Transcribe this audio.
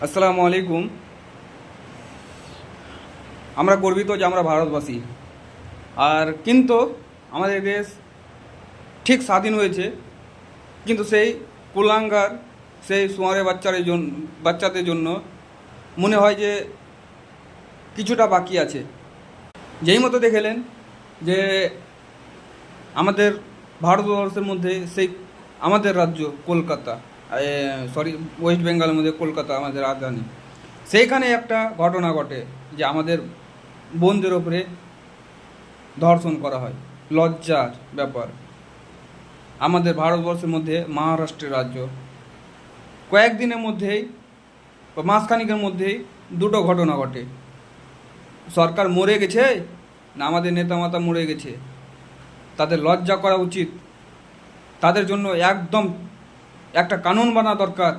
আসসালামু আলাইকুম। আমরা গর্বিত যে আমরা ভারতবাসী। আর কিন্তু আমাদের দেশ ঠিক স্বাধীন হয়েছে, কিন্তু সেই কুলাঙ্গার, সেই সুয়ারে বাচ্চাদের জন্য মনে হয় যে কিছুটা বাকি আছে। যেই মতো দেখেলেন যে আমাদের ভারতবর্ষের মধ্যে সেই আমাদের রাজ্য কলকাতা, ওয়েস্ট বেঙ্গলের মধ্যে কলকাতা আমাদের রাজধানী, সেইখানে একটা ঘটনা ঘটে যে আমাদের বোনদের ওপরে ধর্ষণ করা হয়। লজ্জার ব্যাপার। আমাদের ভারতবর্ষের মধ্যে মহারাষ্ট্রের রাজ্য কয়েকদিনের মধ্যেই বা মাসখানিকের মধ্যেই দুটো ঘটনা ঘটে। সরকার মরে গেছে না আমাদের নেতামাতা মরে গেছে? তাদের লজ্জা করা উচিত। তাদের জন্য একদম একটা কানুন বানা দরকার